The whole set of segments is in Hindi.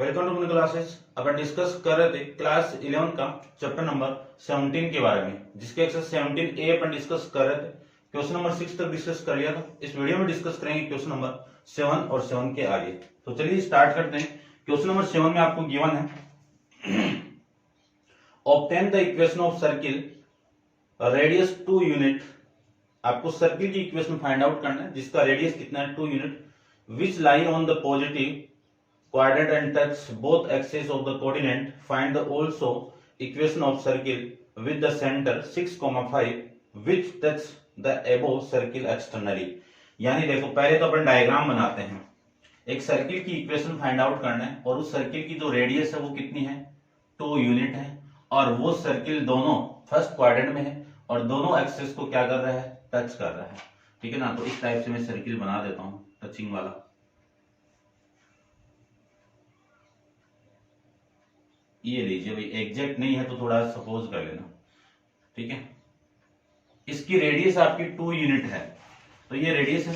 वेलकम टू अपनी क्लासेस। अपन डिस्कस कर रहे थे क्लास 11 का चैप्टर नंबर 17 के बारे में, जिसके एक्सरसाइज 17A अपन डिस्कस कर रहे थे। क्वेश्चन नंबर 6 तक डिस्कस कर लिया था। इस वीडियो में डिस्कस करेंगे क्वेश्चन नंबर 7 और 7 के आगे। तो चलिए स्टार्ट करते हैं। क्वेश्चन नंबर 7 में आपको गिवन है obtain the equation of circle radius 2 unit. आपको सर्किल की इक्वेशन फाइंड आउट करना है जिसका रेडियस कितना है 2 unit, which lie on the positive quadrant and touch both axes of the coordinate. Find the also equation of circle with the center 6,5 which touch the above circle externally. यानी देखो पहले तो अपन डायग्राम बनाते हैं। एक सर्किल की इक्वेशन फाइंड आउट करना है और उस सर्किल की जो रेडियस है वो कितनी है 2 यूनिट है, और वो सर्किल दोनों फर्स्ट क्वाड्रेंट में है और दोनों एक्सेस को क्या कर रहा है टच कर रहा है। ठीक है ना। तो इस टाइप से मैं सर्किल बना देता हूँ टचिंग वाला। ये लीजिए भाई, एग्जैक्ट नहीं है तो थोड़ा सपोज कर लेना। ठीक है। इसकी रेडियस आपकी 2 यूनिट है, तो ये रेडियस है।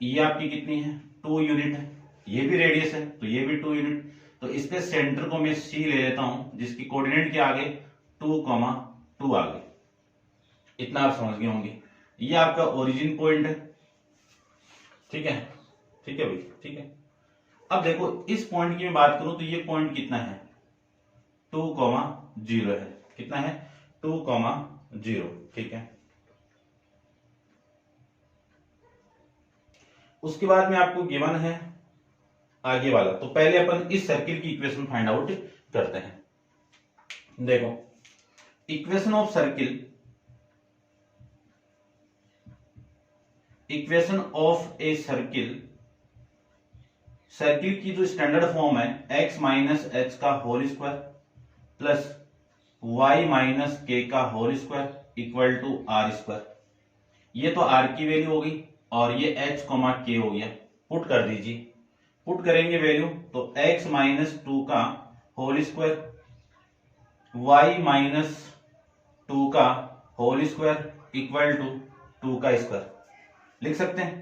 ये आपकी कितनी है 2 यूनिट है। ये भी रेडियस है तो ये भी 2 यूनिट। तो इसके सेंटर को मैं C ले लेता हूं जिसकी कोऑर्डिनेट के आगे 2,2 आगे। इतना आप समझ गए होंगे। ये आपका ओरिजिन पॉइंट है। ठीक है। ठीक है भाई। ठीक है। अब देखो इस पॉइंट की मैं बात करूं तो ये पॉइंट कितना है 2,0 है। कितना है 2,0। ठीक है। उसके बाद में आपको गिवन है आगे वाला। तो पहले अपन इस सर्किल की इक्वेशन फाइंड आउट करते हैं। देखो equation of circle, equation of a circle, circle की जो स्टैंडर्ड फॉर्म है x माइनस एच का whole square plus y minus k का whole square equal to r square. ये तो r की वैल्यू होगी और ये h कोमा k हो गया। पुट कर दीजिए। पुट करेंगे वैल्यू तो x माइनस 2 का होल स्क्वायर y माइनस 2 का होल स्क्वायर इक्वल टू 2 का स्क्वायर लिख सकते हैं।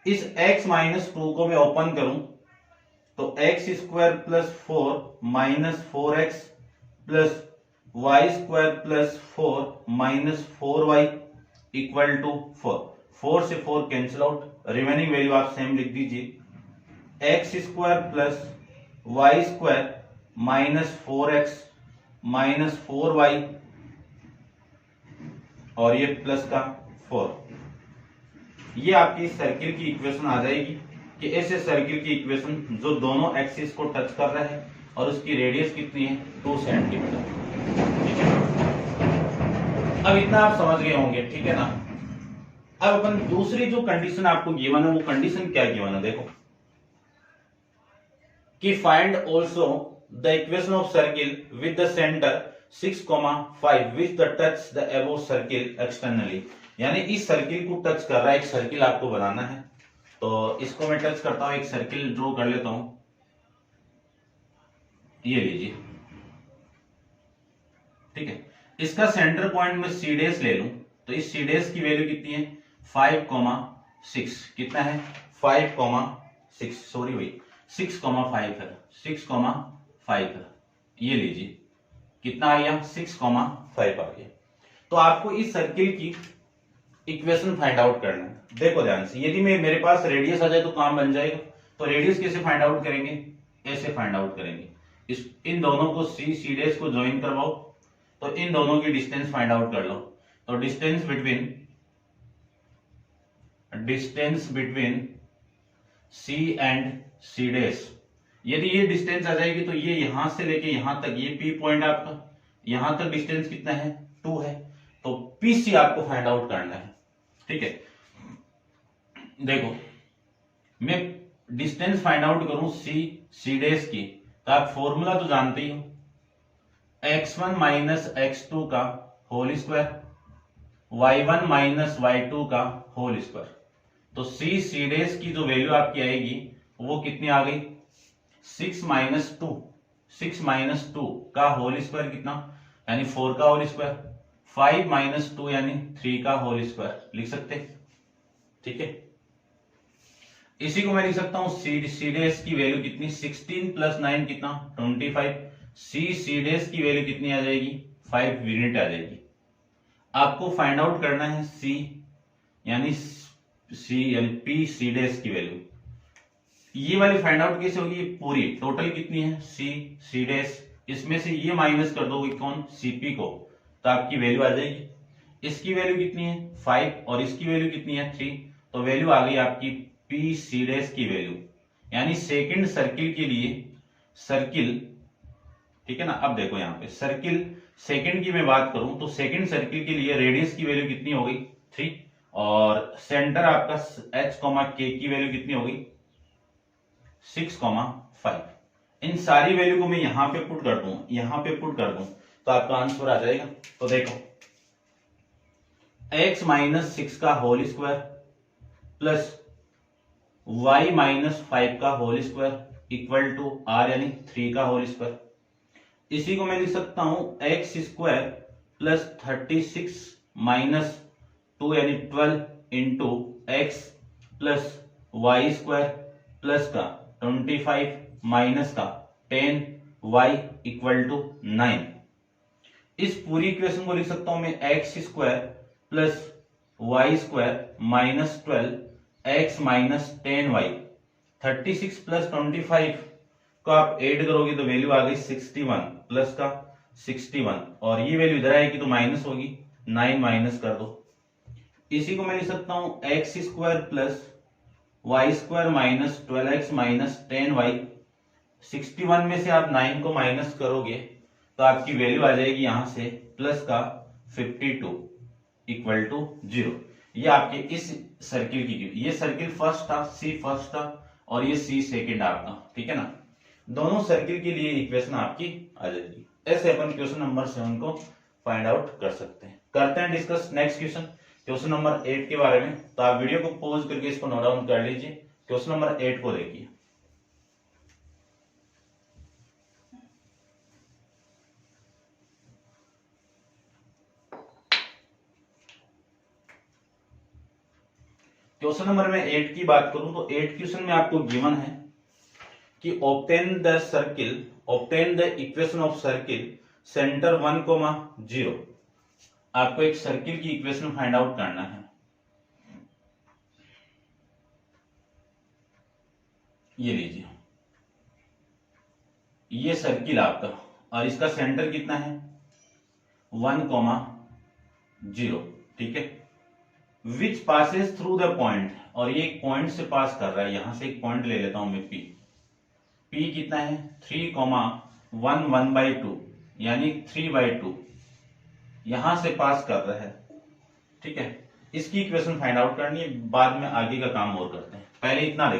इस x माइनस 2 को मैं ओपन करूं तो x square plus 4 minus 4x plus y square plus 4 minus 4y equal to 4। 4 से 4 कैंसिल आउट, रिमेनिंग वैल्यू आप सेम लिख दीजिए। X square plus y square minus 4x minus 4y और ये प्लस का 4। ये आपकी सर्किल की इक्वेशन आ जाएगी कि ऐसे सर्किल की इक्वेशन जो दोनों एक्सिस को टच कर रहा है और उसकी रेडियस कितनी है 2 सेंटीमीटर। ठीक है। अब इतना आप समझ गए होंगे। ठीक है ना। अब अपन दूसरी जो कंडीशन आपको गिवन है वो कंडीशन क्या गिवन है देखो कि find also the equation of circle with the centre 6,5 which the touch the above circle externally. यानी इस सर्किल को टच कर रहा है, एक सर्किल आपको बनाना है। तो इसको मैं टच करता हूं, एक सर्किल ड्रॉ कर लेता हूं। ये लीजिए। ठीक है। इसका सेंटर पॉइंट में C डैश ले लूं तो इस C डैश की वैल्यू कितनी है 5,6। कितना है 5,6। सॉरी भाई 6,5 है। 6,5 है। ये लीजिए कितना आ गया 6,5 आ गया। तो आपको इस सर्किल की इक्वेशन फाइंड आउट करना है। देखो ध्यान से, यदि मेरे पास रेडियस आ जाए तो काम बन जाएगा। तो रेडियस कैसे फाइंड आउट करेंगे, ऐसे फाइंड आउट करेंगे। इन दोनों को C डैश को ज्वाइन करवाओ तो इन दोनों की डिस्टेंस फाइंड आउट कर लो। तो distance between C and C dash, यदि ये डिस्टेंस आ जाएगी तो ये यहां से लेके यहां तक, ये P पॉइंट आपका, यहां तक डिस्टेंस कितना है 2 है। तो PC आपको फाइंड आउट करना है। ठीक है। देखो मैं डिस्टेंस फाइंड आउट करूं C डैश की तो आप फॉर्मूला तो जानते ही हो, x1 माइनस x2 का whole square y1 minus y2 का होल स्क्वायर। तो C डैश की जो वैल्यू आपकी आएगी वो कितनी आ गई 6 माइनस 2 का होल स्क्वायर कितना यानी 4 का होल स्क्वायर, 5 माइनस 2 यानी 3 का होल स्क्वायर लिख सकते हैं। ठीक है। इसी को मैं लिख सकता हूं सी डैश की वैल्यू कितनी 16 प्लस 9 कितना 25। सी डैश की वैल्यू कितनी आ जाएगी 5 यूनिट आ जाएगी। आपको फाइंड आउट करना है सी यानी पी सी डैश की वैल्यू। ये वाली फाइंड आउट कैसे होगी, पूरी टोटल कितनी है सी डैश, इसमें से ये माइनस कर दोगे कौन सीपी को, तो आपकी वैल्यू आ जाएगी। इसकी वैल्यू कितनी है 5 और इसकी वैल्यू कितनी है 3, तो वैल्यू आ गई आपकी पी सी डैश की वैल्यू। यानी सेकंड सर्किल के लिए सर्किल, ठीक है ना। अब देखो यहाँ पे सर्किल सेकंड की मैं बात करूं तो सेकंड सर्किल के लिए रेडियस की वैल्यू कितनी हो गई 3 और सेंटर आपका h के की वैल्यू कितनी हो गई 6,5। इन सारी वैल्यू को मैं यहां पे पुट कर दूं, यहां पे पुट कर दूं तो आपका आंसर आ जाएगा। तो देखो x माइनस 6 का whole square plus y minus 5 का whole square equal to r यानी 3 का होल स्क्वायर। इसी को मैं लिख सकता हूं एक्स स्क्वायर प्लस 36 माइनस 2 यानी 12 into x plus y square plus का 25 माइनस का 10 वाई इक्वल टू 9। इस पूरी इक्वेशन को लिख सकता हूं मैं x square plus y square minus 12 x minus 10 y. 36 plus 25 को आप ऐड करोगे तो वैल्यू आ गई 61 प्लस का 61 और ये वैल्यू इधर आएगी तो माइनस होगी 9 माइनस कर दो। इसी को मैं लिख सकता हूं x square plus y square minus 12x minus 10y। 61 में से आप 9 को माइनस करोगे तो आपकी वैल्यू आ जाएगी यहां से प्लस का 52 इक्वल टू 0। ये आपके इस सर्किल की, ये सर्किल फर्स्ट था, सी फर्स्ट था और ये सी सेकेंड आपका, ठीक है ना। दोनों सर्किल के लिए इक्वेशन आपकी आ जाएगी। ऐसे अपन क्वेश्चन नंबर 7 को फाइंड आउट कर सकते हैं। करते हैं discuss next question, question number 8 के बारे में। तो आप वीडियो को पॉज करके इसको नोट डाउन कर लीजिए। क्वेश्चन नंबर 8 को देखिए। क्वेश्चन नंबर में 8 की बात करूं तो 8 क्वेश्चन में आपको गिवन है कि obtain the equation of circle centre 1,0। आपको एक सर्किल की इक्वेशन फाइंड आउट करना है। ये लीजिए, ये सर्किल आपका और इसका सेंटर कितना है 1,0, ठीक है। विच पासेस थ्रू द पॉइंट, और ये एक पॉइंट से पास कर रहा है। यहां से एक पॉइंट ले लेता हूं मैं P कितना है 3,1/2 यानी 3/2 यहां से पास कर रहा है, ठीक है। इसकी इक्वेशन फाइंड आउट करनी है, बाद में आगे का काम और करते हैं। पहले इतना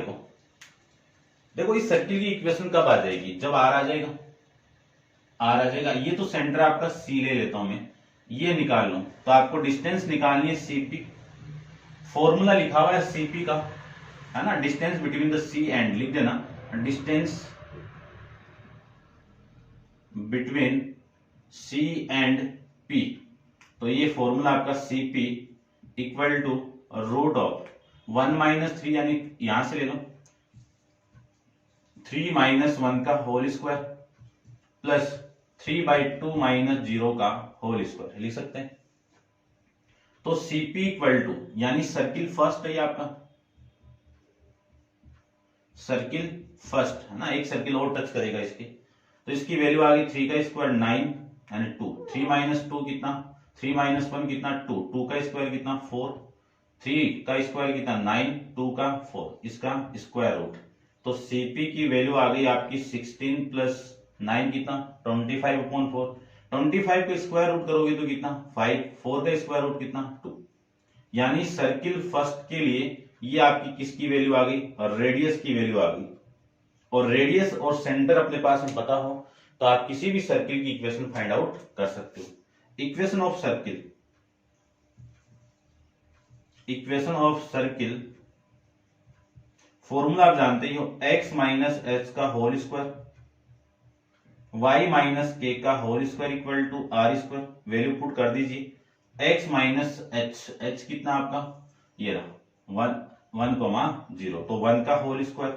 देखो इस सर्किल की इक्वेशन कब आ जाएगी, जब आर आ जाएगा। आर आ जाएगा, ये तो सेंटर आपका सी ले लेता हूं मैं, ये निकाल लूं तो आपको डिस्टेंस निकालनी है सीपी। फॉर्मूला लिखा हुआ है सीपी का, है ना, distance between the C and, लिख देना distance between C and P. तो ये फॉर्मूला आपका CP equal to root of 1 - 3 यानी यहां से ले लो 3 - 1 का होल स्क्वायर प्लस 3/2 - 0 का होल स्क्वायर लिख सकते हैं। तो सीपी इक्वल टू, यानी सर्किल फर्स्ट है आपका, सर्किल फर्स्ट है ना, एक सर्किल और टच करेगा इसके, तो इसकी वैल्यू आ गई 3 का स्क्वायर 9 यानी 2। 3 - 2 कितना, 3 - 1 कितना 2, 2 का स्क्वायर कितना 4, 3 का स्क्वायर कितना 9, 2 का 4, इसका स्क्वायर रूट। तो सीपी की वैल्यू आ गई आपकी 16 प्लस 9 कितना 25/4। 25 का स्क्वायर रूट करोगे तो कितना 5, 4 का स्क्वायर रूट कितना 2। यानी सर्किल फर्स्ट के लिए ये आपकी किसकी वैल्यू आ गई, रेडियस की वैल्यू आ गई। और रेडियस और सेंटर अपने पास में पता हो तो आप किसी भी सर्किल की इक्वेशन फाइंड आउट कर सकते हो। इक्वेशन ऑफ सर्किल फॉर्मूला आप जानते ही हो, x माइनस एच का whole square y minus k का whole square equal to r square. Value put कर दीजिए, x माइनस एच, एच कितना आपका ये रहा 1,0 तो 1 का होल स्क्वायर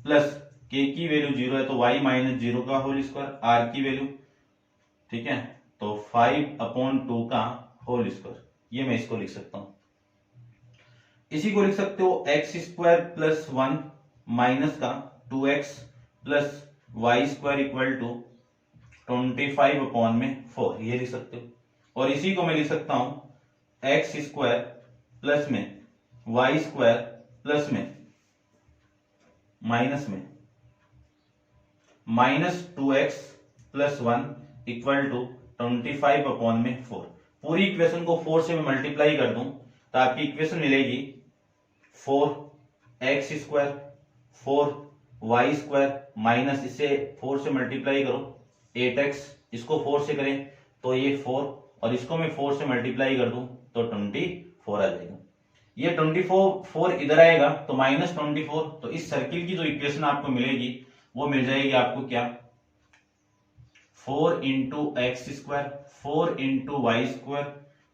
प्लस k की वैल्यू 0 है तो y माइनस 0 का होल स्क्वायर, r की वैल्यू, ठीक है, तो 5/2 का होल स्क्वायर, ये मैं इसको लिख सकता हूं। इसी को लिख सकते हो एक्स स्क्वायर प्लस 1 माइनस का 2x plus y square equal to 25/4, ये लिख सकते हो। और इसी को मैं लिख सकता हूं एक्स स्क्वायर प्लस में वाई स्क्वायर प्लस में माइनस में -2x प्लस 1 इक्वल टू 25/4। पूरी इक्वेशन को 4 से मैं मल्टीप्लाई कर दूं तो आपकी इक्वेशन मिलेगी 4x square 4y square minus इसे 4 से मल्टीप्लाई करो 8x, इसको 4 से करें तो ये 4 और इसको मैं 4 से मल्टीप्लाई कर दूं तो 24 आ जाएगा। ये 24 इधर आएगा तो -24, तो इस सर्किल की जो इक्वेशन आपको मिलेगी वो मिल जाएगी आपको क्या, 4 into x square 4 into y square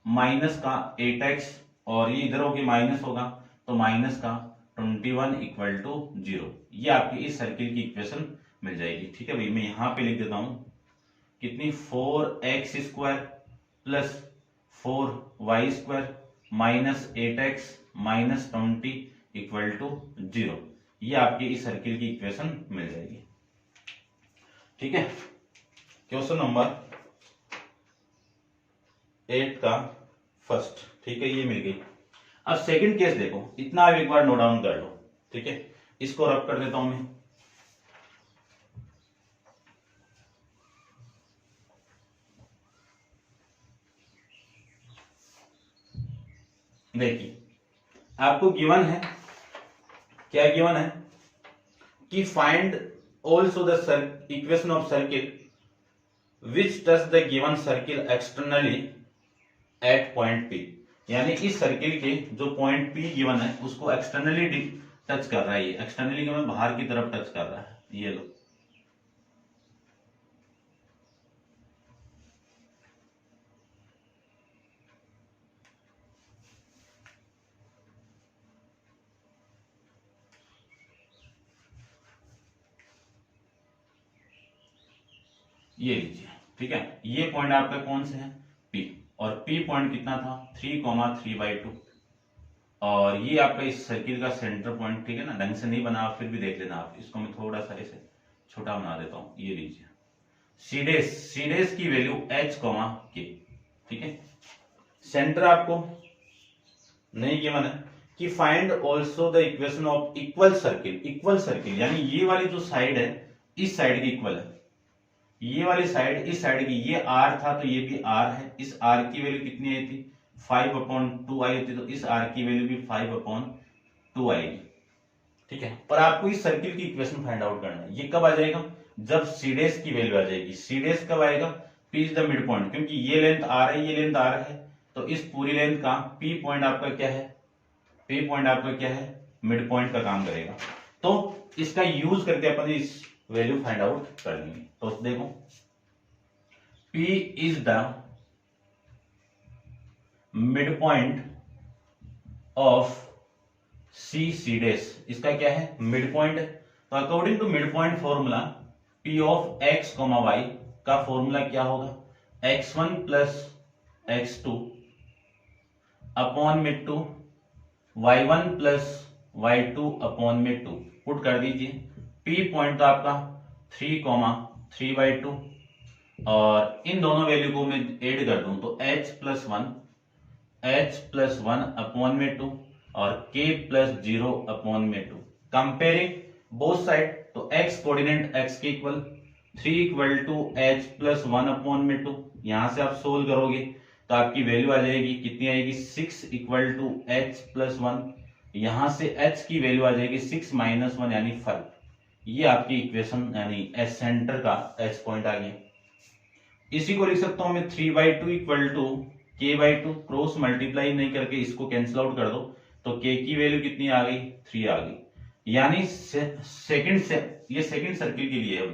minus का 8x और ये इधर होगी माइनस होगा तो माइनस का 21 इक्वल टू 0। ये आपकी इस सर्किल की इक्वेशन मिल जाएगी। ठीक है भाई, मैं यहां पे लिख देता हूं कितनी, 4x square plus 4y square minus 8x minus 20 equal to 0। ये आपकी इस सर्किल की इक्वेशन मिल जाएगी। ठीक है, क्वेश्चन नंबर 8 का फर्स्ट, ठीक है, ये मिल गई। अब सेकंड केस देखो, इतना आप एक बार नोट डाउन कर लो। ठीक है, इसको रब कर देता हूं मैं। देखिए आपको गिवन है, क्या गिवन है कि find also the equation of circle which touch the given circle externally at point P। यानी इस सर्किल के जो पॉइंट P गिवन है उसको एक्सटर्नली टच कर रहा है, ये एक्सटर्नली के मतलब बाहर की तरफ टच कर रहा है। ये लो, ये लीजिए। ठीक है, ये पॉइंट आपका कौन से है, P, और P पॉइंट कितना था 3,3/2, और ये आपका इस सर्किल का सेंटर पॉइंट। ठीक है ना, ढंग से नहीं बना फिर भी देख लेना आप, इसको मैं थोड़ा सा ऐसे छोटा बना देता हूं। ये लीजिए सीडेस की वैल्यू h, k। ठीक है, सेंटर आपको नहीं गिवन है कि find also the equation of equal circle यानी ये वाली जो साइड है इस साइड की इक्वल है, ये वाली साइड इस साइड की, ये r था तो ये भी r है। इस r की वैल्यू कितनी आई थी 5/2 आई थी, तो इस r की वैल्यू भी 5/2 आएगी। ठीक है, पर आपको इस सर्किल की इक्वेशन फाइंड आउट करना है। ये कब आ जाएगा, जब सीडेस की वैल्यू आ जाएगी। सीडेस कब आएगा, P is the mid point, क्योंकि ये लेंथ r है, ये लेंथ r है, तो इस पूरी लेंथ का P पॉइंट आपका क्या है, P पॉइंट आपका क्या है, मिड पॉइंट का काम करेगा। तो इसका यूज करके अपन इस वैल्यू फाइंड आउट कर लेंगे। तो देखो P is the mid point of C डेस, इसका क्या है, मिड पॉइंट है। तो according to mid point formula P of x, y का फॉर्मूला क्या होगा, x1 प्लस x2 अपॉन में 2, y1 प्लस y2 अपॉन में 2। पुट कर दीजिए। P पॉइंट तो आपका 3,3/2, और इन दोनों वैल्यू को मैं ऐड कर दूं तो h प्लस 1 अपॉन में 2 और k प्लस 0 अपॉन में 2। कंपेयरिंग बोथ साइड, तो x कोऑर्डिनेट x के equal 3 equal to h plus 1 upon में 2। यहां से आप सोल्व करोगे तो आपकी वैल्यू आ जाएगी, कितनी आएगी, 6 इक्वल टू h प्लस 1। यहां से h की वैल्यू आ जाएगी 6 माइनस 1 यानी 5। ये आपकी इक्वेशन यानी एच सेंटर का h पॉइंट आ गया। इसी को लिख सकता हूं मैं 3/2 equal to k/2, cross multiply नहीं करके इसको कैंसिल आउट कर दो तो k की वैल्यू कितनी आ गई, 3 आ गई। यानी ये सेकंड सर्किल के लिए है।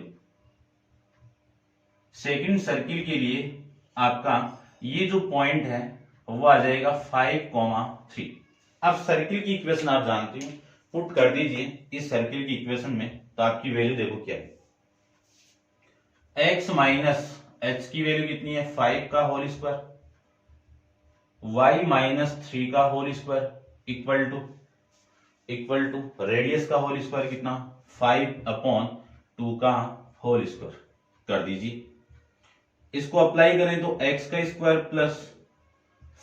सेकंड सर्किल के लिए आपका ये जो पॉइंट है वो आ जाएगा 5,3। अब सर्किल की इक्वेशन आप जानते हो, पुट कर दीजिए इस सर्किल की इक्वेशन में, तो आपकी वैल्यू देखो क्या है, x माइनस एच की वैल्यू कितनी है 5 का होल स्क्वायर, y माइनस 3 का whole square equal to radius का होल स्क्वायर कितना 5/2 का होल स्क्वायर कर दीजिए। इसको अप्लाई करें तो x का स्क्वायर प्लस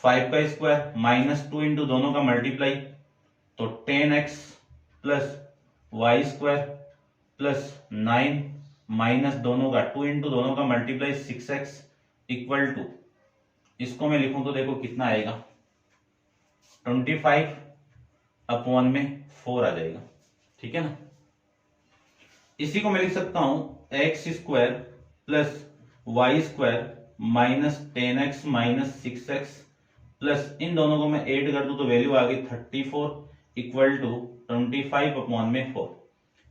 5 का स्क्वायर माइनस 2 इंटू दोनों का मल्टीप्लाई, तो 10x plus y square plus 9 minus दोनों का 2 इंटू दोनों का मल्टीप्लाई 6x इक्वल टू, इसको मैं लिखूं तो देखो कितना आएगा 25/4 आ जाएगा, ठीक है ना। इसी को मैं लिख सकता हूं x square plus y square minus 10x minus 6x plus इन दोनों को मैं ऐड कर दूं तो वैल्यू आ गई 34 इक्वल टू 25/4।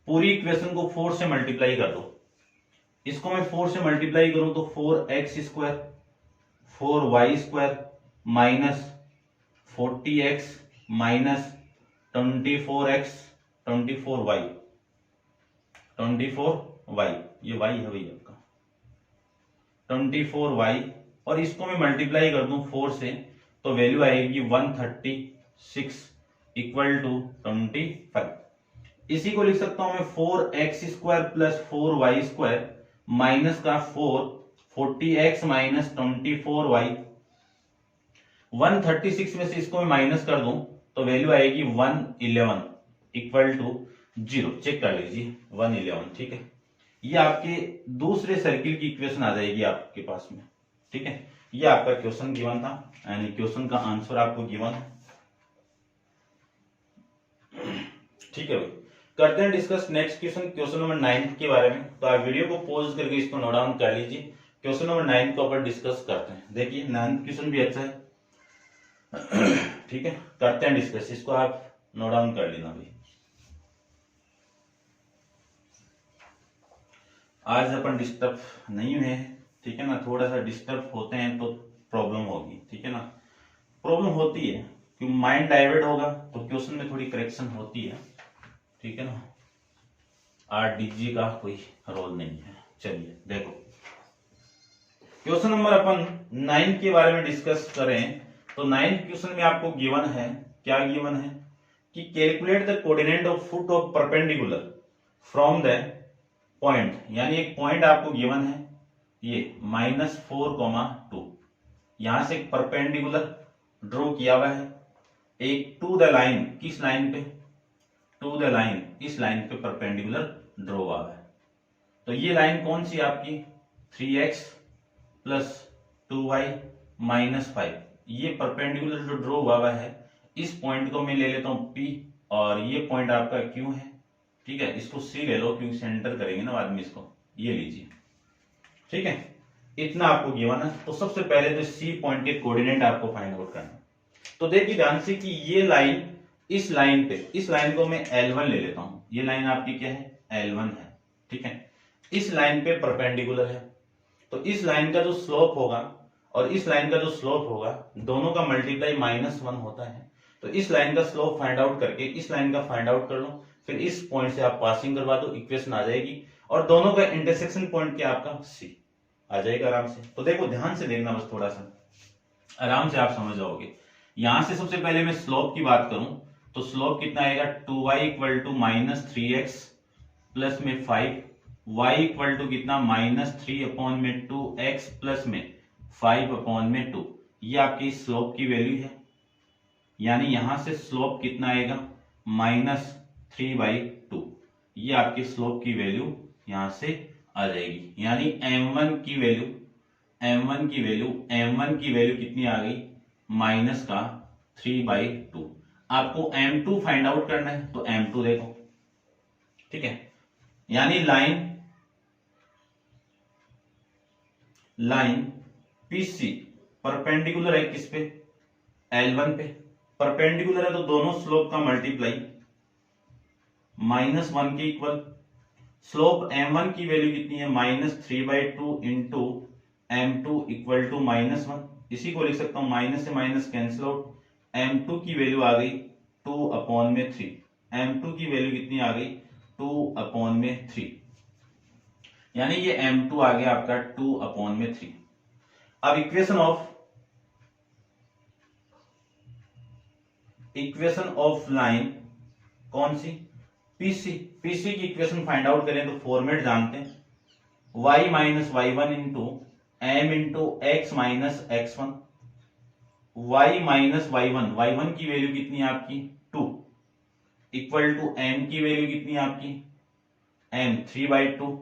पूरी इक्वेशन को 4 से मल्टीप्लाई कर दो, इसको मैं 4 से मल्टीप्लाई करूं तो 4x square 4y square minus 40x minus 24x 24y ये y है भैया आपका 24y, और इसको मैं मल्टीप्लाई कर दूं 4 से तो वैल्यू आएगी 136 इक्वल टू 25। इसी को लिख सकता हूं मैं 4x square plus 4y square minus का 40x माइनस 24y, 136 में से इसको मैं माइनस कर दूं तो वैल्यू आएगी 111 इक्वल टू 0। चेक कर लीजिए 111, ठीक है। ये आपके दूसरे सर्किल की इक्वेशन आ जाएगी आपके पास में, ठीक है। ये आपका क्वेश्चन गिवन था, यानी क्वेश्चन का आंसर आपको गिवन है, ठीक है भाई। करते हैं डिस्कस नेक्स्ट क्वेश्चन नंबर 9 के बारे में। तो आप वीडियो को पॉज करके इसको नोट डाउन कर लीजिए, क्वेश्चन नंबर 9 को अपन डिस्कस करते हैं। देखिए 9th क्वेश्चन भी अच्छा है, ठीक है। करते हैं डिस्कस, इसको आप नोट डाउन कर लेना भाई। आज अपन डिस्टर्ब नहीं हुए हैं, ठीक है ना। थोड़ा सा डिस्टर्ब होते हैं तो प्रॉब्लम होगी, ठीक है ना। प्रॉब्लम होती है क्योंकि माइंड डाइवर्ट होगा तो क्वेश्चन में थोड़ी करेक्शन होती है, ठीक है ना। आरडीजी का कोई रोल नहीं है। चलिए देखो क्वेश्चन नंबर अपन 9 के बारे में डिस्कस करें तो 9th क्वेश्चन में आपको गिवन है, क्या गिवन है कि calculate the coordinate of foot of perpendicular from the point, यानी एक पॉइंट आपको गिवन है ये -4,2, यहां से एक परपेंडिकुलर ड्रॉ किया हुआ है, एक टू द लाइन, किस लाइन पे, टू द लाइन, इस लाइन पे परपेंडिकुलर ड्रॉ हुआ है। तो ये लाइन कौन सी आपकी 3x प्लस 2y माइनस 5, ये परपेंडिकुलर जो ड्रॉ हुआ है इस पॉइंट को मैं ले लेता हूं P, और ये पॉइंट आपका Q है, ठीक है। इसको C ले लो क्योंकि सेंटर करेंगे ना बाद में इसको, ये लीजिए, ठीक है। इतना आपको गिवन है। तो सबसे पहले तो C पॉइंट के कोऑर्डिनेट आपको फाइंड आउट करना है। तो देखिए ध्यान से कि ये लाइन, इस लाइन पे, इस लाइन को मैं L1 ले लेता हूं, ये लाइन आपकी क्या है L1 है, ठीक है। इस लाइन पे परपेंडिकुलर है, तो इस लाइन का जो स्लोप होगा और इस लाइन का जो स्लोप होगा दोनों का मल्टीप्लाई -1 होता है। तो इस लाइन का स्लोप फाइंड आउट करके इस लाइन का फाइंड आउट कर लो, फिर इस पॉइंट से आप पासिंग करवा दो, इक्वेशन आ जाएगी, और दोनों का इंटरसेक्शन पॉइंट क्या आपका C आ जाएगा आराम से। तो देखो ध्यान से देखना, बस थोड़ा सा आराम से आप समझ जाओगे। यहां से सबसे पहले मैं स्लोप की बात करूं तो स्लोप कितना आएगा 2y equal to -3x plus में 5, y इक्वल टू कितना -3/2x प्लस में 5/2। ये आपकी स्लोप की वैल्यू है, यानी यहां से स्लोप कितना आएगा -3/2। ये आपकी स्लोप की वैल्यू यहां से आ जाएगी, यानी m1 की वैल्यू कितनी आ गई -3/2। आपको m2 फाइंड आउट करना है तो m2 देखो, ठीक है। यानी लाइन PC परपेंडिकुलर है किस पे L1 पे, परपेंडिकुलर है तो दोनों स्लोप का मल्टीप्लाई -1 के इक्वल। स्लोप m1 की वैल्यू कितनी है -3/2 इंटू m2 इक्वल टू -1। इसी को लिख सकता हूं, माइनस से माइनस कैंसिल आउट, m2 की वैल्यू आ गई 2/3। m2 की वैल्यू कितनी आ गई 2/3, यानी ये m2 आ गया आपका 2/3। अब इक्वेशन ऑफ लाइन कौन सी, पीसी की इक्वेशन फाइंड आउट करें तो फॉर्मेट जानते हैं, y minus y1 into m into x minus x1। y minus y1 की वैल्यू कितनी है आपकी 2 इक्वल टू m की वैल्यू कितनी है आपकी m 3/2,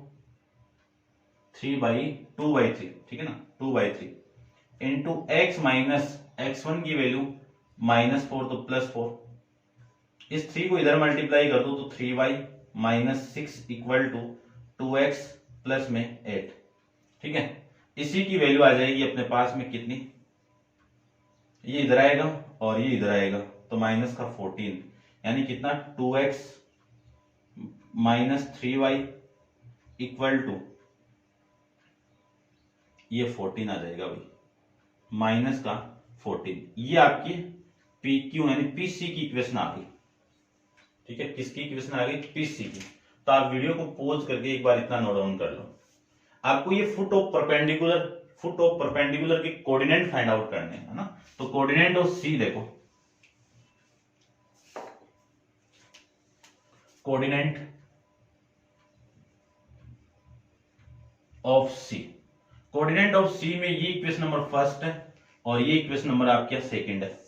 3/2/3, ठीक है ना, 2/3 इंटू x माइनस x1 की वैल्यू -4 तो +4। इस 3 को इधर मल्टीप्लाई कर दो तो 3y minus 6 equal to 2x plus में 8, ठीक है। इसी की वैल्यू आ जाएगी अपने पास में कितनी, ये इधर आएगा और ये इधर आएगा तो माइनस का 14, यानी कितना 2x minus 3y equal to ये 14 आ जाएगा भाई, माइनस का 14। ये आपकी PQ यानी PC की इक्वेशन आ गई, ठीक है। किसकी इक्वेशन आ गई, PC की। तो आप वीडियो को पॉज करके एक बार इतना नोट डाउन कर लो। आपको ये फुट ऑफ परपेंडिकुलर के कोऑर्डिनेट फाइंड आउट करने हैं, है ना। तो कोऑर्डिनेट ऑफ C देखो, कोऑर्डिनेट ऑफ C में ये इक्वेशन नंबर फर्स्ट है और ये इक्वेशन नंबर आपका सेकंड है।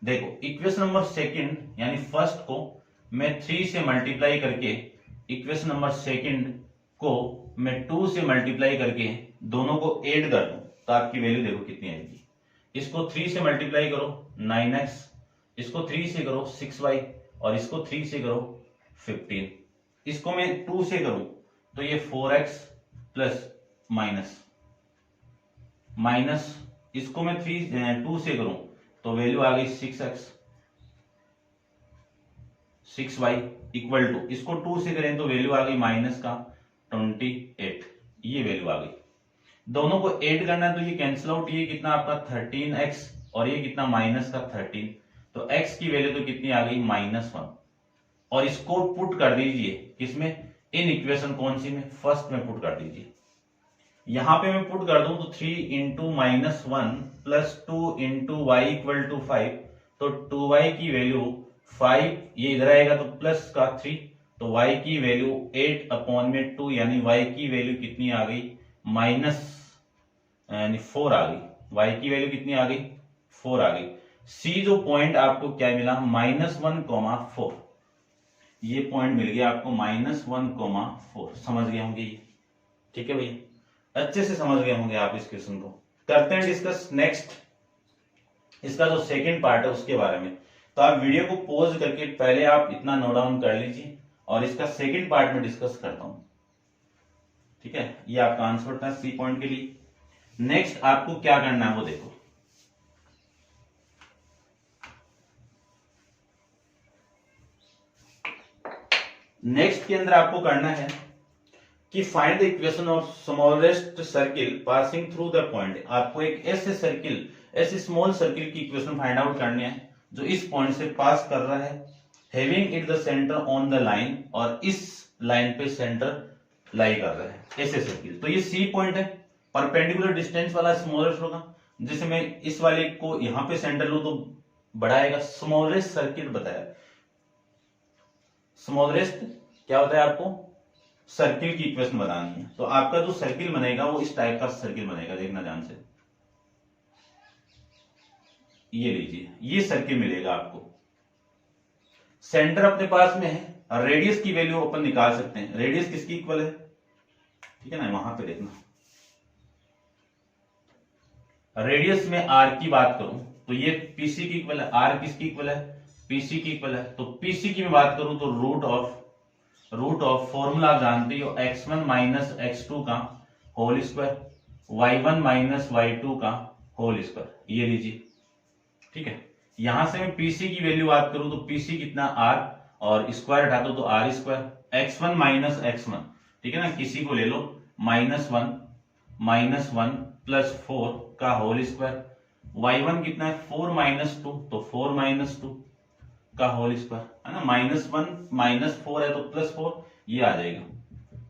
देखो इक्वेशन नंबर सेकंड यानी फर्स्ट को मैं 3 से मल्टीप्लाई करके इक्वेशन नंबर सेकंड को मैं 2 से मल्टीप्लाई करके दोनों को ऐड कर दूं तो आपकी वैल्यू देखो कितनी आएगी। इसको 3 से मल्टीप्लाई करो 9x, इसको 3 से करो 6y और इसको 3 से करो 15। इसको मैं 2 से करूं तो ये 4x प्लस माइनस इसको मैं 2 से करूं तो वैल्यू आ गई 6y इक्वल टू, इसको 2 से करें तो वैल्यू आ गई माइनस का 28, ये वैल्यू आ गई। दोनों को ऐड करना है तो ये कैंसिल आउट, ये कितना आपका 13x और ये कितना माइनस का 13, तो x की वैल्यू तो कितनी आ गई -1 और इसको पुट कर दीजिए किसमें, इन इक्वेशन कौन सी में, फर्स्ट में पुट कर दीजिए। यहां पे मैं पुट कर दूं तो 3 into -1 plus 2 into y equal to 5, तो 2y की वैल्यू 5, ये इधर आएगा तो प्लस का 3, तो y की वैल्यू 8/2 यानी y की वैल्यू कितनी आ गई यानी 4 आ गई। y की वैल्यू कितनी आ गई 4 आ गई। C जो पॉइंट आपको क्या मिला -1,4, ये पॉइंट मिल गया आपको -1,4, समझ गए होंगे ये, ठीक है भैया, अच्छे से समझ गए होंगे आप इस क्वेश्चन को। करते हैं डिस्कस नेक्स्ट, इसका जो सेकंड पार्ट है उसके बारे में। तो आप वीडियो को पॉज करके पहले आप इतना नोट डाउन कर लीजिए और इसका सेकंड पार्ट में डिस्कस करता हूं, ठीक है। ये आपका आंसर था सी पॉइंट के लिए। नेक्स्ट आपको क्या करना है वो देखो, नेक्स्ट के अंदर आपको करना है कि find the equation of smallest circle passing through the point. आपको एक ऐसे स्मॉल सर्किल की इक्वेशन फाइंड आउट करनी है जो इस पॉइंट से पास कर रहा है, having it the centre on the line, और इस लाइन पे सेंटर लाई कर रहा है, ऐसे सर्किल। तो ये सी पॉइंट है, परपेंडिकुलर डिस्टेंस वाला स्मॉलेस्ट होगा। जैसे मैं इस वाले को यहां पे सेंटर लू तो बढ़ाएगा, स्मॉलेस्ट सर्किल बताया। स्मॉलेस्ट क्या होता है, आपको सर्किल की इक्वेशन बनानी है। तो आपका जो सर्किल बनेगा वो इस टाइप का सर्किल बनेगा, देखना ध्यान से, ये लीजिए, ये सर्किल मिलेगा आपको। सेंटर अपने पास में है, रेडियस की वैल्यू अपन निकाल सकते हैं। रेडियस किसकी इक्वल है, ठीक है ना, वहां पे देखना। रेडियस में आर की बात करूं तो ये पीसी की इक्वल है। आर किसकी इक्वल है, पीसी की इक्वल है। तो पीसी की मैं बात करूं तो रूट ऑफ फॉर्मूला आप जानते हो, x1 माइनस x2 का whole square, y1 minus y2 का होल स्क्वायर, ये लीजिए, ठीक है। यहां से मैं पीसी की वैल्यू बात करूं तो पीसी कितना r, और स्क्वायर हटा दो तो r square, x1 minus x1, ठीक है ना, किसी को ले लो, -1 प्लस 4 का होल स्क्वायर, y1 कितना है 4 - 2 तो 4 - 2, का होल स्क्वायर है ना, -1 -4 है तो +4 ये आ जाएगा।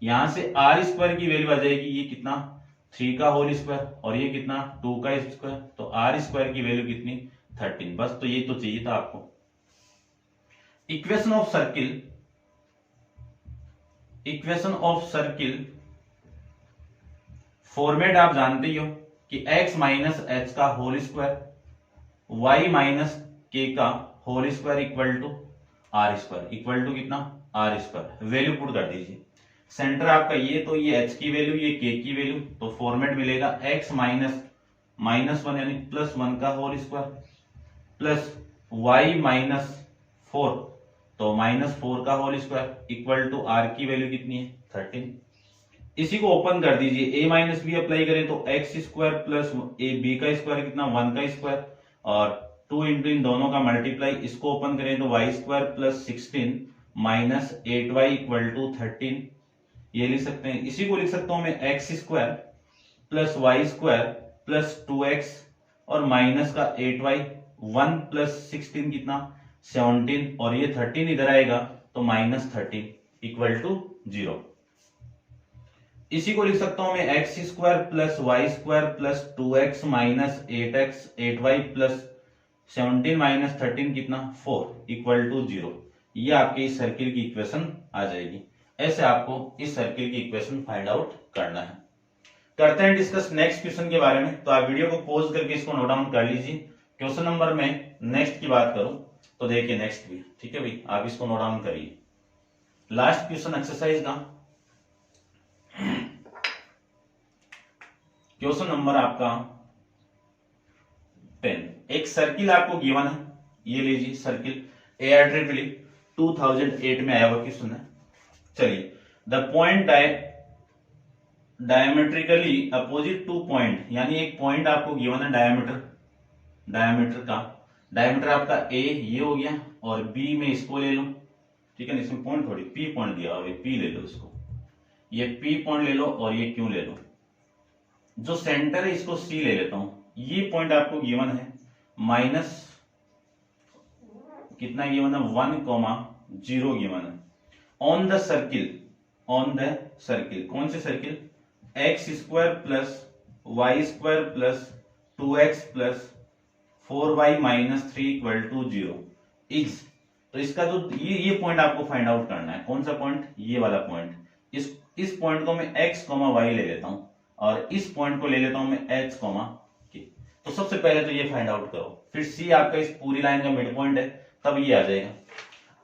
यहां से आर स्क्वायर की वैल्यू आ जाएगी, ये कितना 3 का होल स्क्वायर और ये कितना 2 का स्क्वायर, तो आर स्क्वायर की वैल्यू कितनी 13। बस तो ये तो चाहिए था आपको। इक्वेशन ऑफ सर्किल फॉर्मेट आप जानते ही हो कि x माइनस एच का whole square y minus k का whole square equal to r square, equal to कितना आर स्क्वायर। वैल्यू पुट कर दीजिए, सेंटर आपका ये, तो ये h की वैल्यू, ये k की वैल्यू, तो फॉर्मेट मिलेगा x -1 यानी +1 का होल स्क्वायर प्लस y -4 तो -4 का whole square equal to r की वैल्यू कितनी है 13। इसी को ओपन कर दीजिए, a माइनस बी अप्लाई करें तो x square plus a b का स्क्वायर कितना 1 का स्क्वायर और 2 इंटू इन दोनों का मल्टीप्लाई, इसको ओपन करें तो y square plus 16 minus 8y equal to 13 ये लिख सकते हैं। इसी को लिख सकता हूं मैं x square plus y square plus 2x और माइनस का 8y 1 प्लस 16 कितना 17 और ये 13 इधर आएगा तो -13 इक्वल टू 0। इसी को लिख सकता हूं मैं x square plus y square plus 2x minus 8y plus 17 minus 13 कितना 4 इक्वल टू 0। ये आपके इस सर्किल की इक्वेशन आ जाएगी। ऐसे आपको इस सर्किल की इक्वेशन फाइंड आउट करना है। करते हैं डिस्कस नेक्स्ट क्वेश्चन के बारे में। तो आप वीडियो को पॉज करके इसको नोट डाउन कर लीजिए। क्वेश्चन नंबर में नेक्स्ट की बात करूं तो देखिए नेक्स्ट भी, ठीक है भाई, आप इसको नोट डाउन करिए। लास्ट क्वेश्चन एक्सरसाइज का क्वेश्चन नंबर आपका 10। एक सर्किल आपको गिवन है, ये लीजिए सर्किल AIEEE 2008 में आया हुआ क्वेश्चन है। चलिए, the point diametrically opposite two point, यानी एक पॉइंट आपको गिवन है डायमीटर का, डायमीटर आपका A ये हो गया और B में इसको ले लो, ठीक है ना, इसमें पॉइंट थोड़ी P पॉइंट दिया हुआ है, P ले लो इसको, ये P पॉइंट ले लो और ये Q ले लो। जो सेंटर है इसको C ले लेता हूं। ये पॉइंट आपको गिवन है माइनस कितना गिवन है 1,0 गिवन है। ऑन द सर्किल कौन से circle x square plus y square plus 2x plus 4y minus 3 equal to 0 is, तो इसका जो ये पॉइंट आपको फाइंड आउट करना है। कौन सा पॉइंट, ये वाला पॉइंट। इस पॉइंट को मैं x, y ले लेता हूं और इस पॉइंट को ले लेता हूं मैं h, k। तो सबसे पहले तो ये फाइंड आउट करो, फिर c आपका इस पूरी लाइन का मिड पॉइंट है, तब ये आ जाएगा।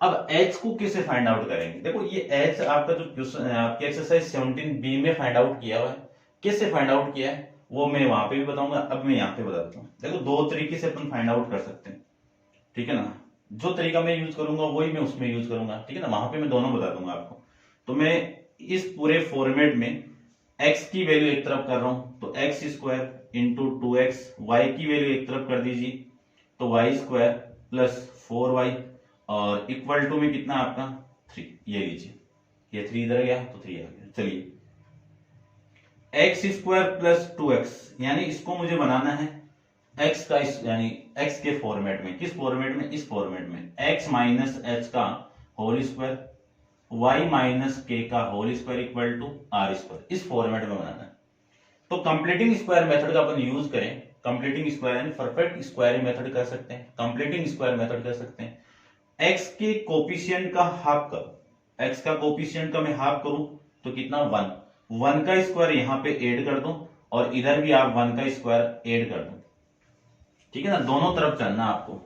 अब h को कैसे फाइंड आउट करेंगे, देखो ये h आपका जो क्वेश्चन आपके एक्सरसाइज 17b में फाइंड आउट किया हुआ है। कैसे फाइंड आउट किया है वो मैं वहां पे भी बताऊंगा, अब मैं यहाँ पे बताता हूँ। देखो दो तरीके से अपन फाइंड आउट कर सकते हैं, ठीक है ना। जो तरीका मैं यूज करूंगा वही मैं उसमें यूज करूंगा, ठीक है ना, वहां पे मैं दोनों बता दूंगा आपको। तो मैं इस पूरे फॉर्मेट में x की वैल्यू एक तरफ कर रहा हूं तो x square into 2x, y की वैल्यू एक तरफ कर दीजिए तो वाई स्क्वायर प्लस 4y और इक्वल टू में कितना आपका 3, ये लीजिए, ये 3 इधर गया तो 3 आ गया। चलिए एक्स स्क्वायर प्लस 2x, यानी इसको मुझे बनाना है x का यानी x के फॉर्मेट में। किस फॉर्मेट में, इस फॉर्मेट में x माइनस एच का whole square y minus k का whole square equal to r square, इस फॉर्मेट में बनाना है। तो कंप्लीटिंग स्क्वायर मेथड का अपन यूज करें, कंप्लीटिंग स्क्वायर यानी परफेक्ट स्क्वायर मेथड कर सकते हैं, कंप्लीटिंग स्क्वायर मेथड कर सकते हैं। x के कोफिशिएंट का हाफ करो, x का कोफिशिएंट का मैं हाफ करूं तो कितना 1 का स्क्वायर यहां पे ऐड कर दो और इधर भी आप 1 का स्क्वायर ऐड कर दो, ठीक है ना, दोनों तरफ चलना आपको।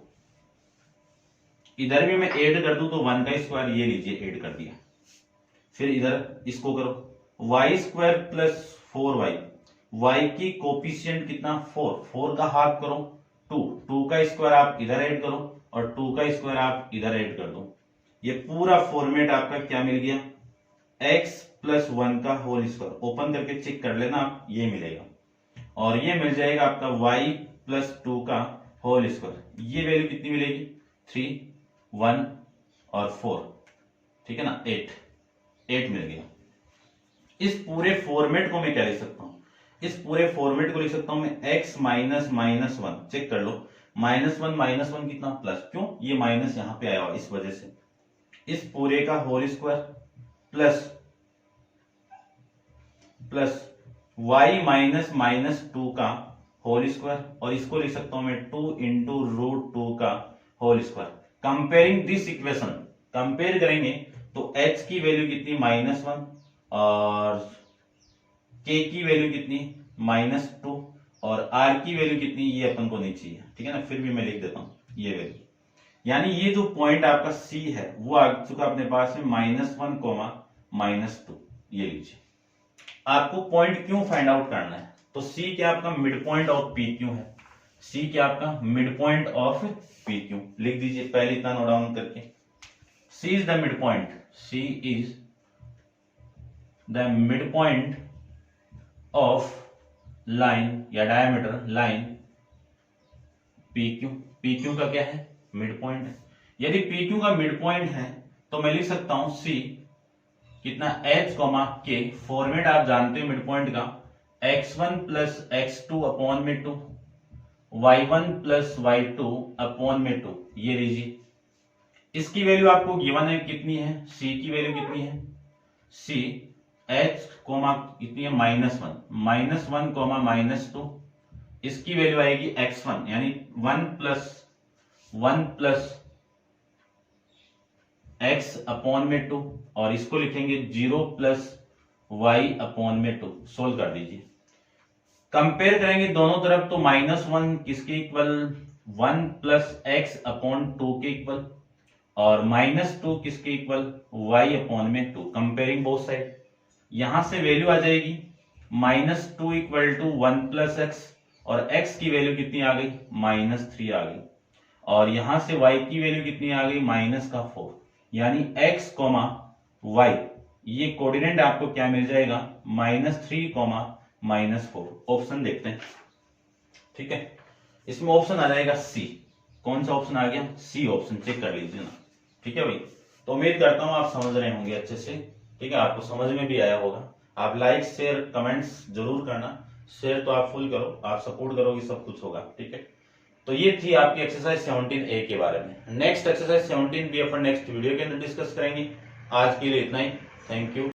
इधर भी मैं ऐड कर दूं तो 1 का स्क्वायर ये लीजिए ऐड कर दिया। फिर इधर इसको करो y square plus 4y, y की कोफिशिएंट कितना 4 का हाफ करो 2 का स्क्वायर आप इधर ऐड करो और 2 का स्क्वायर आप इधर ऐड कर दो। ये पूरा फॉर्मेट आपका क्या मिल गया, x प्लस 1 का होल स्क्वायर। ओपन करके चेक कर लेना आप, ये मिलेगा और ये मिल जाएगा आपका y प्लस 2 का होल स्क्वायर। ये वैल्यू कितनी मिलेगी 3, 1 और 4, ठीक है ना, 8 मिल गया। इस पूरे फॉर्मेट को मैं क्या लिख सकता हूं, इस पूरे फॉर्मेट को लिख सकता हूं मैं x minus minus one, check कर लो, माइनस वन कितना प्लस, क्यों ये माइनस यहां पे आया हुआ इस वजह से, इस पूरे का whole square plus y minus minus two का होल स्क्वायर, और इसको लिख सकता हूं मैं 2 इंटू रूट 2 का whole square. Comparing this equation, compare करेंगे तो h की वैल्यू कितनी -1 और k की वैल्यू कितनी -2 और r की वैल्यू कितनी, ये अपन को नहीं चाहिए, ठीक है ना, फिर भी मैं लिख देता हूं ये वैल्यू। यानी ये जो पॉइंट आपका c है वो आ चुका अपने पास में -1, -2, ये लीजिए। आपको पॉइंट क्यों फाइंड आउट करना है, तो c क्या आपका mid point of P Q है, c क्या आपका mid point of P Q, लिख दीजिए पहले इतना नोट डाउन करके, c is the mid point, c is the mid point of line या डायमीटर लाइन पी क्यू का क्या है मिड पॉइंट है। यदि पी क्यू का मिड पॉइंट है तो मैं लिख सकता हूं c कितना h k, फॉर्मेट आप जानते हो मिड पॉइंट का, x1 प्लस x2 अपॉन में 2, y1 प्लस y2 अपॉन में 2, ये लीजिए। इसकी वैल्यू आपको गिवन है कितनी है, c की वैल्यू कितनी है, c h कितनी है -1 -2, इसकी वैल्यू आएगी x1 यानी 1 प्लस x अपॉन में 2, और इसको लिखेंगे 0 प्लस y अपॉन में 2, सोल्व कर दीजिए। कंपेयर करेंगे दोनों तरफ तो -1 किसके इक्वल, 1 प्लस x अपॉन 2 के इक्वल, और -2 किसके इक्वल, y अपॉन में 2, कंपेयरिंग बोथ साइड। यहां से वैल्यू आ जाएगी -2 इक्वल टू 1 प्लस x, और x की वैल्यू कितनी आ गई -3 आ गई, और यहां से y की वैल्यू कितनी आ गई -4, यानी x, y ये कोऑर्डिनेट आपको क्या मिल जाएगा -3, -4। ऑप्शन देखते हैं, ठीक है, इसमें ऑप्शन आ जाएगा सी। कौन सा ऑप्शन आ गया, सी ऑप्शन, चेक कर लीजिए ना, ठीक है भाई। तो उम्मीद करता हूं आप समझ रहे होंगे अच्छे से, ठीक है, आपको समझ में भी आया होगा। आप लाइक शेयर कमेंट्स जरूर करना, शेयर तो आप फुल करो, आप सपोर्ट करोगे सब कुछ होगा, ठीक है। तो ये थी आपकी एक्सरसाइज 17A के बारे में। नेक्स्ट एक्सरसाइज 17B अपन नेक्स्ट वीडियो के अंदर डिस्कस करेंगे। आज के लिए इतना ही, थैंक यू।